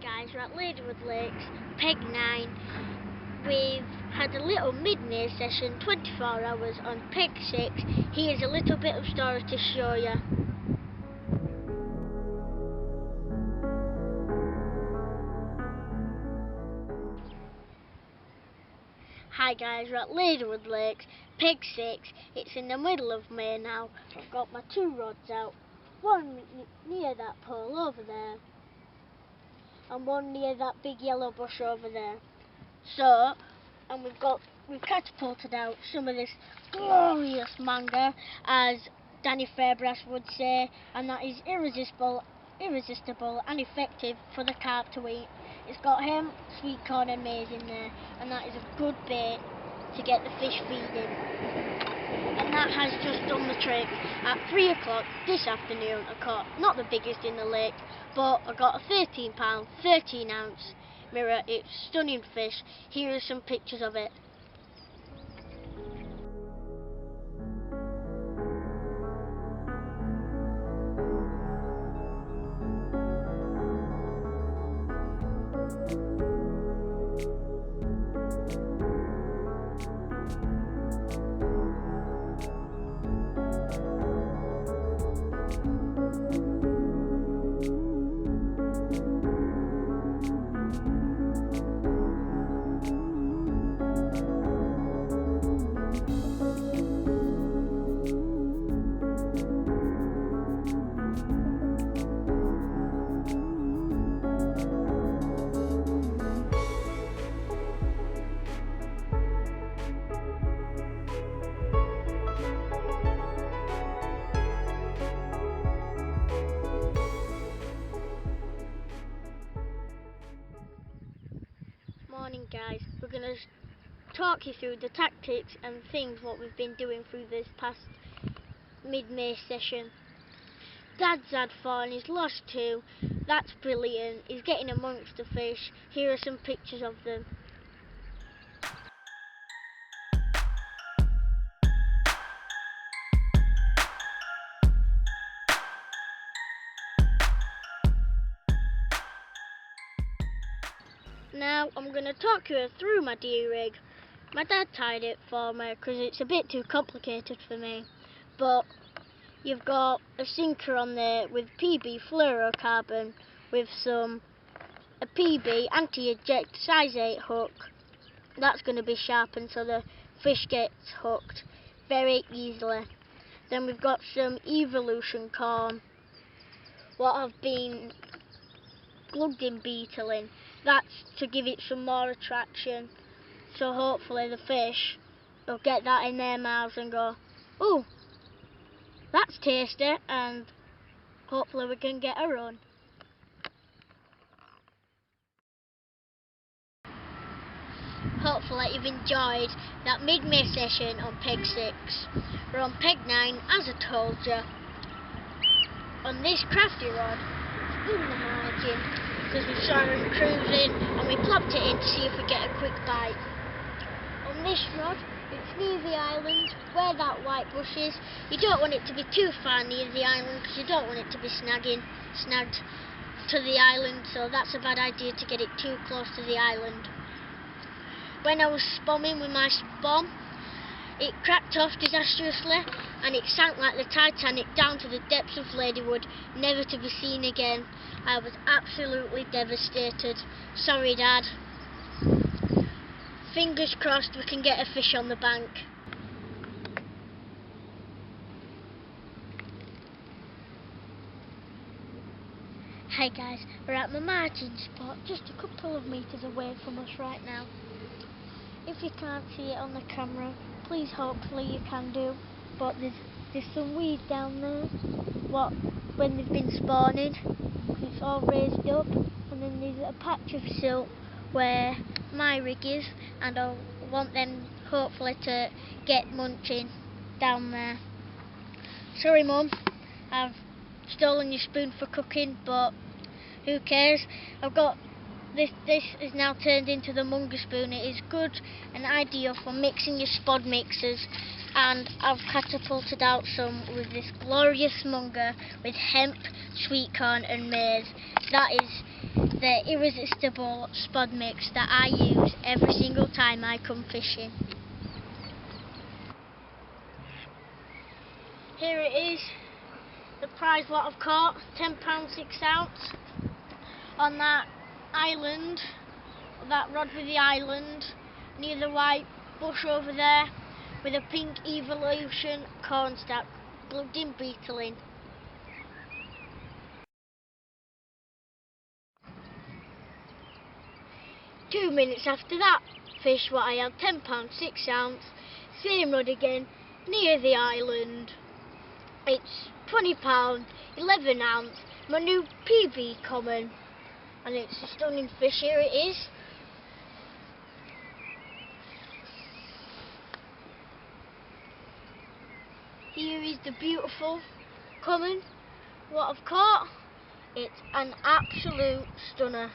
guys, we're at Ladywood Lakes, peg 9. We've had a little mid-May session, 24 hours on peg 6. Here's a little bit of story to show you. Hi guys, we're at Ladywood Lakes, peg 6. It's in the middle of May now. I've got my 2 rods out. One near that pole over there, and one near that big yellow bush over there. So, and we've catapulted out some of this glorious manga, as Danny Fairbrass would say, and that is irresistible and effective for the carp to eat. It's got hemp, sweet corn and maize in there, and that is a good bait to get the fish feeding. And that has just done the trick. At 3 o'clock this afternoon I caught, not the biggest in the lake, but I got a 13 pound, 13 ounce mirror. It's stunning fish. Here are some pictures of it. Morning guys, we're going to talk you through the tactics and things what we've been doing through this past mid-May session. Dad's had 4 and he's lost 2. That's brilliant. He's getting amongst the fish. Here are some pictures of them. Now I'm going to talk you through my D-rig. My dad tied it for me because it's a bit too complicated for me. But you've got a sinker on there with PB Fluro-Carbon with a PB anti-eject size 8 hook. That's going to be sharpened so the fish gets hooked very easily. Then we've got some evolution corn, what I've been plugged in beetle in. That's to give it some more attraction, so hopefully the fish will get that in their mouths and go, "Ooh, that's tasty," and hopefully we can get a run. Hopefully you've enjoyed that mid-May session on peg 6. We're on peg 9, as I told you, on this crafty rod in the margin, because we saw him cruising and we plopped it in to see if we get a quick bite. On this rod, it's near the island where that white bush is. You don't want it to be too far near the island because you don't want it to be snagged to the island, so that's a bad idea to get it too close to the island. When I was spomming with my spom, it cracked off disastrously and it sank like the Titanic down to the depths of Ladywood, never to be seen again. I was absolutely devastated. Sorry Dad. Fingers crossed we can get a fish on the bank. Hey guys, we're at my margin spot, just a couple of metres away from us right now. If you can't see it on the camera, please hopefully you can do, but there's some weed down there, when they've been spawning, it's all raised up, and then there's a patch of silt where my rig is, and I want them hopefully to get munching down there. Sorry Mum, I've stolen your spoon for cooking, but who cares? I've got this is now turned into the Munger spoon. It is good and ideal for mixing your spod mixers, and I've catapulted out some with this glorious Munger with hemp, sweet corn and maize. That is the irresistible spod mix that I use every single time I come fishing. Here it is, the prize what I've caught, £10 6 ounce on that island, that rod with the island, near the white bush over there, with a pink Evolution corn stack glued in beetle in. Two minutes after that fish what I had, £10 6 ounce, same rod again, near the island. It's £20, 11 ounce, my new PB common, and it's a stunning fish. Here it is. Here is the beautiful common what I've caught. It's an absolute stunner.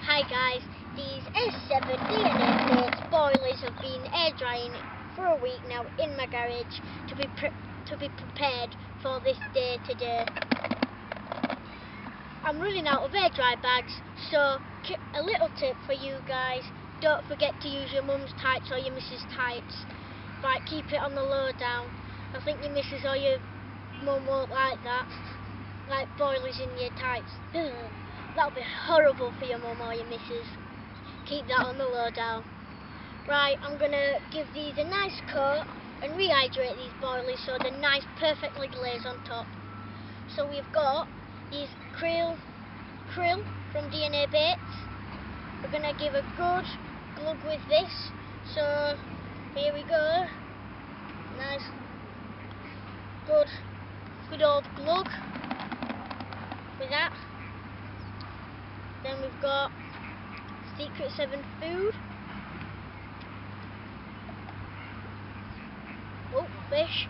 Hi guys, these S7 DNA plates boilers have been air drying for a week now in my garage to be prepared for this day today. I'm running out of air dry bags, so a little tip for you guys, don't forget to use your mum's tights or your missus tights. Right, keep it on the low down. I think your missus or your mum won't like that, like boilers in your tights. That'll be horrible for your mum or your missus. Keep that on the low down. Right, I'm going to give these a nice coat and rehydrate these boilies so they're nice, perfectly glazed on top. So we've got these krill from DNA Baits. We're going to give a good glug with this. So here we go. Nice, good old glug with that. Then we've got Secret 7 food. Oh, fish.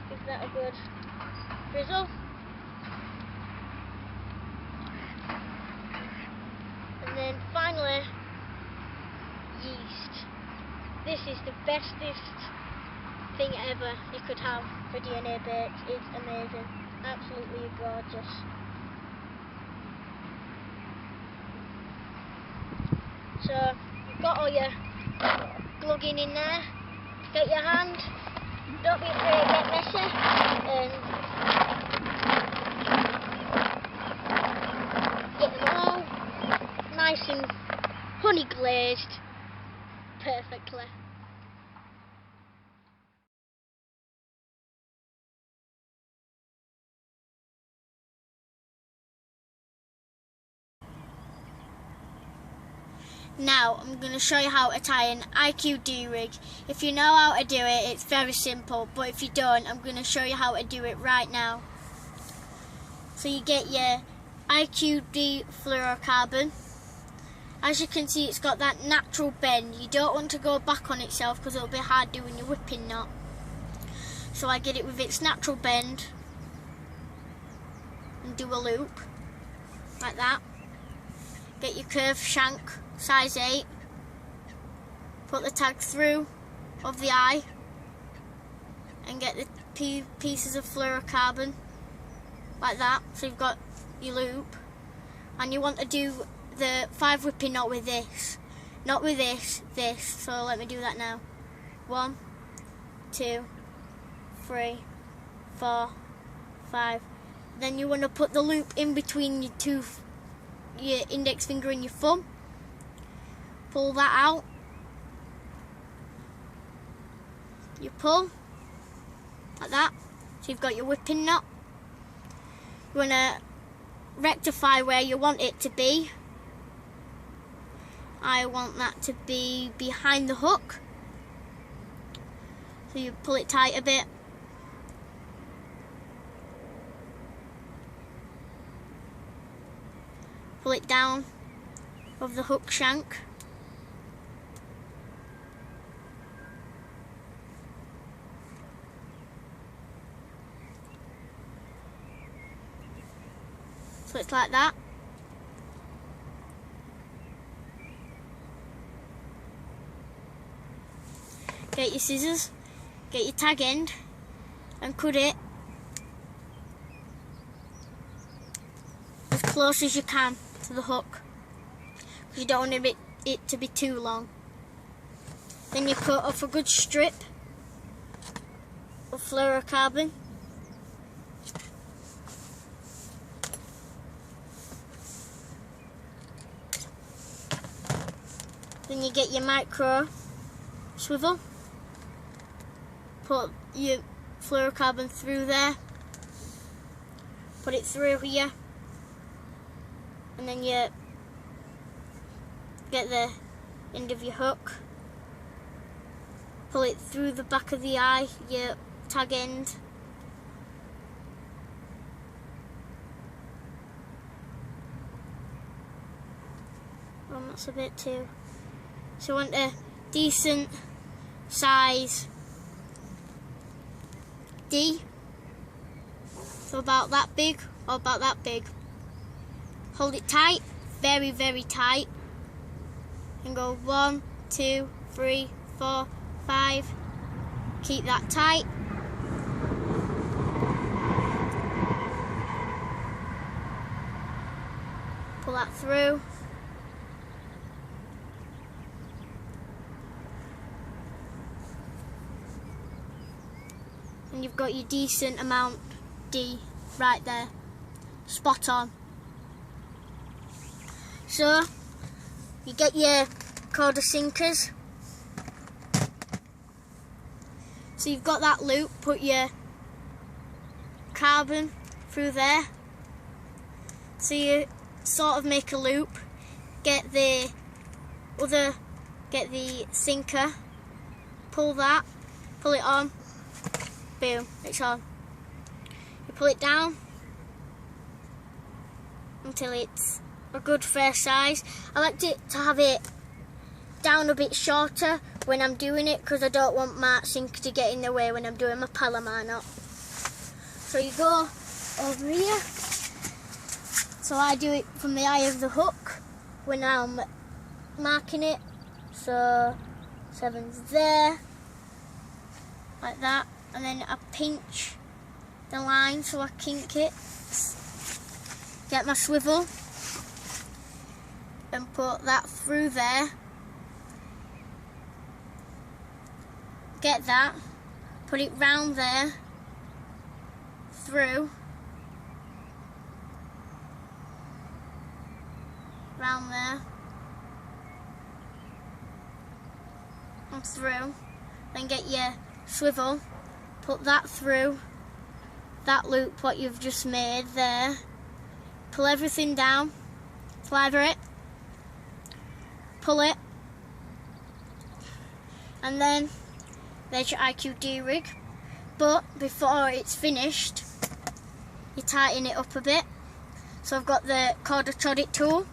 Give that a good drizzle. And then finally, yeast. This is the bestest thing ever you could have for DNA Baits. It's amazing. Absolutely gorgeous. So you've got all your glugging in there. Get your hand, don't be afraid to get messy, and get them all nice and honey glazed perfectly. Now I'm going to show you how to tie an IQD rig. If you know how to do it, it's very simple, but if you don't, I'm going to show you how to do it right now. So you get your IQD Fluro-Carbon. As you can see, it's got that natural bend. You don't want to go back on itself because it'll be hard doing your whipping knot. So I get it with its natural bend and do a loop like that. Get your curved shank, size 8, put the tag through of the eye and get the pieces of Fluro-Carbon like that. So you've got your loop, and you want to do the 5 whipping knot with this, not with this, so let me do that now. 1, 2, 3, 4, 5. Then you want to put the loop in between your index finger and your thumb. Pull that out. You pull like that. So you've got your whipping knot. You want to rectify where you want it to be. I want that to be behind the hook. So you pull it tight a bit. Pull it down of the hook shank. So it's like that. get your scissors, get your tag end and cut it as close as you can to the hook, because you don't want it to be too long. Then you cut off a good strip of Fluro-Carbon. Then you get your micro swivel, put your Fluro-Carbon through there, put it through here, and then you get the end of your hook, pull it through the back of the eye, your tag end, that's a bit too. So I want a decent size D, so about that big or about that big. Hold it tight, very, very tight, and go 1, 2, 3, 4, 5. Keep that tight. Pull that through. And you've got your decent amount D right there, spot on. So you get your quarter sinkers. So you've got that loop, put your carbon through there. So you sort of make a loop, get the sinker, pull that, pull it on, boom, it's on. You pull it down until it's a good fair size. I like to have it down a bit shorter when I'm doing it, because I don't want my sinker to get in the way when I'm doing my Palomar knot. So you go over here. So I do it from the eye of the hook when I'm marking it. So 7's there, like that, and then I pinch the line so I kink it. Get my swivel and put that through there. Get that, put it round there, through, round there, and through. Then get your swivel, put that through that loop what you've just made there, pull everything down, slider it, pull it, and then there's your IQD rig. But before it's finished, you tighten it up a bit. So I've got the corder chodit tool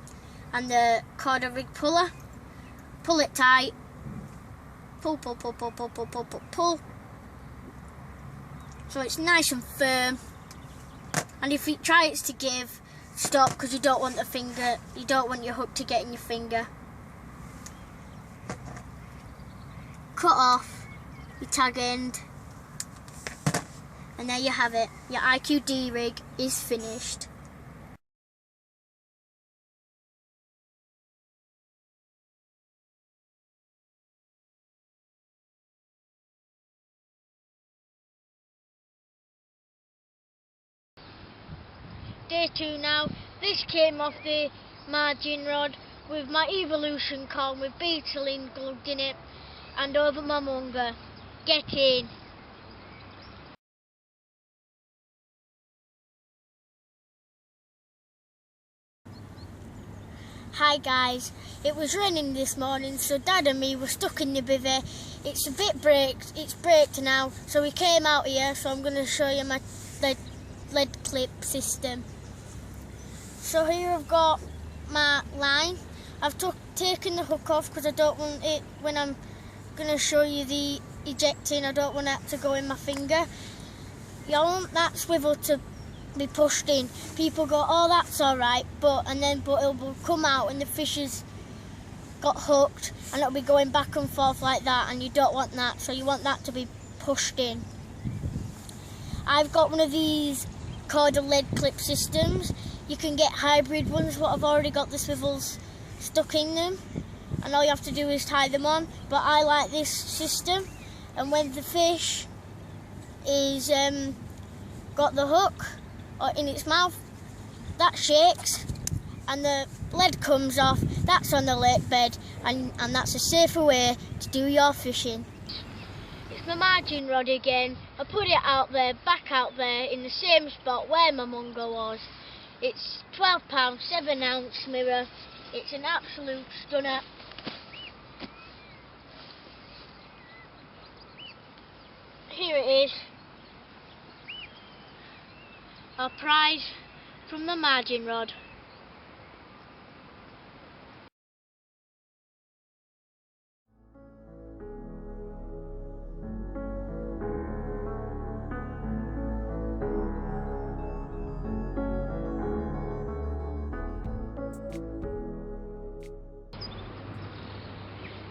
and the corder rig puller. Pull it tight. Pull, pull, pull, pull, pull, pull, pull, pull, pull. So it's nice and firm. And if it tries to give, stop, because you don't want your hook to get in your finger. Cut off your tag end, and there you have it. Your IQD rig is finished. Day 2 now. This came off the margin rod with my evolution comb with beetling glued in it and over my munger. Get in. Hi guys, it was raining this morning, so Dad and me were stuck in the bivvy. It's a bit it's braked now, so we came out here, so I'm going to show you my lead clip system. So here I've got my line. I've taken the hook off because I don't want it, when I'm going to show you the ejecting, I don't want that to go in my finger. You want that swivel to be pushed in. People go, oh, that's alright, but it will come out and the fish is got hooked, and it'll be going back and forth like that, and you don't want that, so you want that to be pushed in. I've got one of these caudal lead clip systems. You can get hybrid ones what have already got the swivels stuck in them, and all you have to do is tie them on, but I like this system, and when the fish is got the hook in its mouth, that shakes and the lead comes off. That's on the lake bed, and that's a safer way to do your fishing. It's my margin rod again. I put it out there, back out there in the same spot where my mungo was. It's £12, 7-ounce mirror. It's an absolute stunner. Here it is, our prize from the margin rod.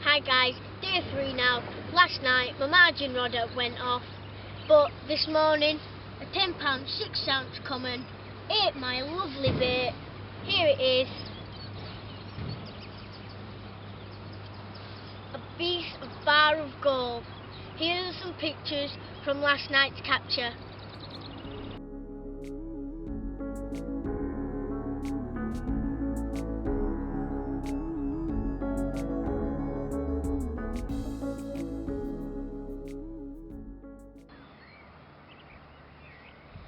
Hi guys, day 3 now. Last night my margin rod went off, but this morning a £10 6-ounce common ate my lovely bait. Here it is, a piece of bar of gold. Here are some pictures from last night's capture.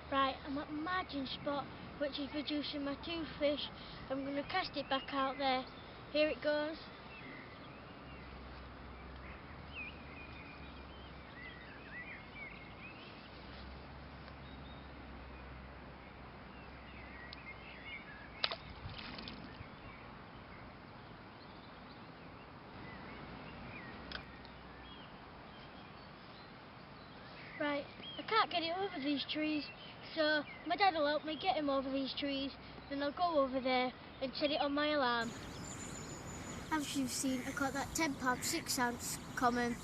Right, I'm at my margin spot, which is producing my 2 fish. I'm going to cast it back out there. Here it goes. Right, I can't get it over these trees, so my dad will help me get him over these trees, then I'll go over there and set it on my alarm. As you've seen, I caught that £10 6-ounce common.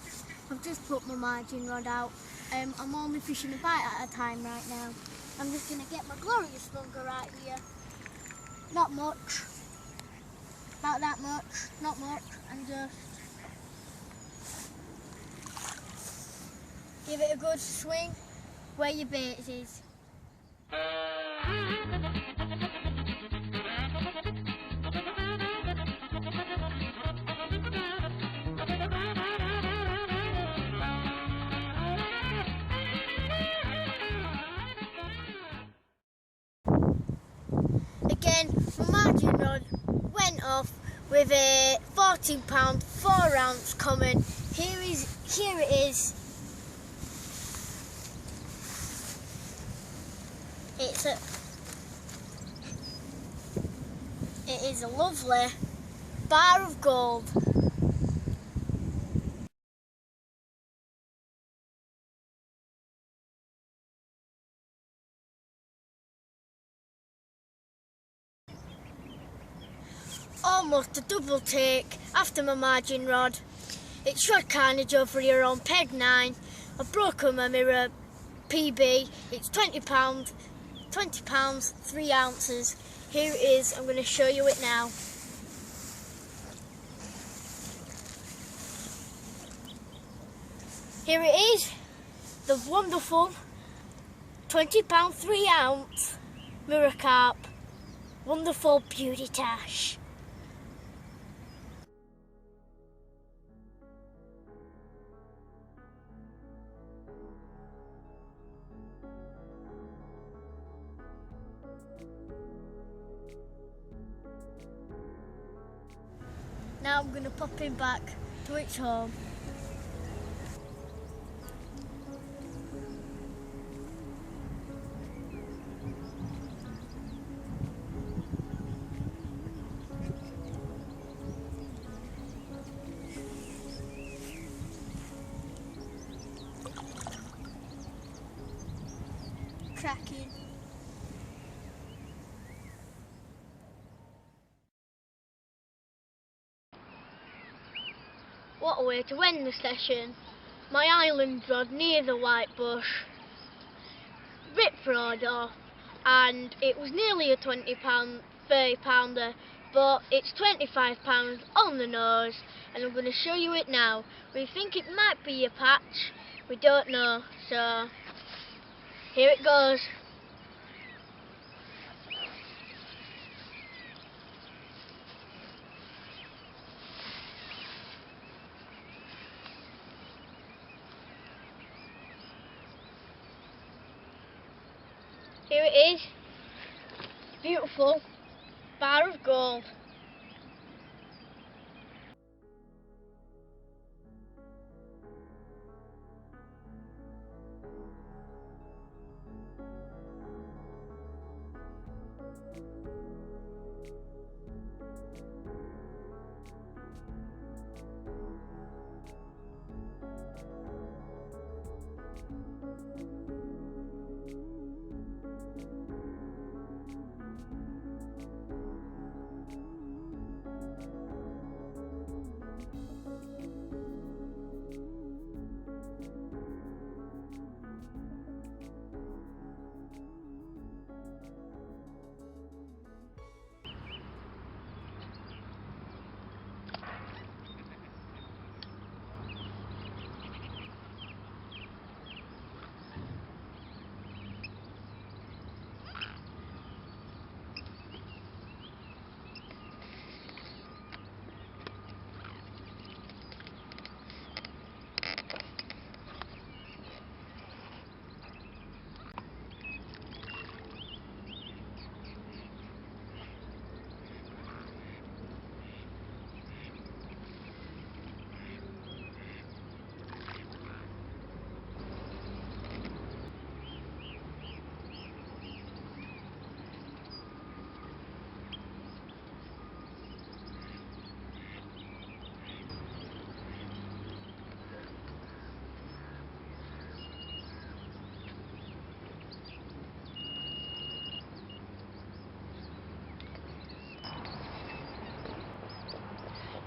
I've just put my margin rod out. I'm only fishing a bite at a time right now. I'm just going to get my glorious mungo right here. Not much, about that much, not much, and just give it a good swing where your bait is. Again, my margin rod went off with a £14 4-ounce common. Here it is. It is a lovely bar of gold. Almost a double take after my margin rod. It's shod carnage over here on peg 9. I've broken my mirror PB. It's £20, 3 ounces. Here it is, I'm going to show you it now. Here it is, the wonderful £20 3 ounce mirror carp. Wonderful beauty tash. Now I'm going to pop him back to its home. Cracking. What a way to end the session. My island rod near the white bush rip-roared off, and it was nearly a £20, £30 pounder, but it's £25 on the nose, and I'm going to show you it now. We think it might be a patch, we don't know, so here it goes. Here it is, beautiful bar of gold.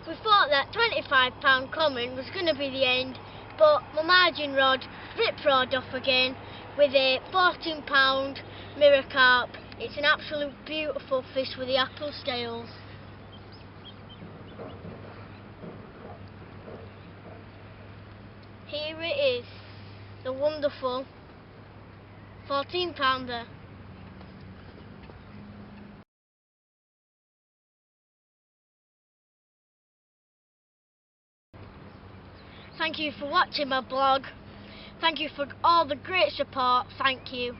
We thought that £25 common was going to be the end, but my margin rod rip-roared off again with a £14 mirror carp. It's an absolute beautiful fish with the apple scales. Here it is, the wonderful £14 pounder. Thank you for watching my blog. Thank you for all the great support. Thank you.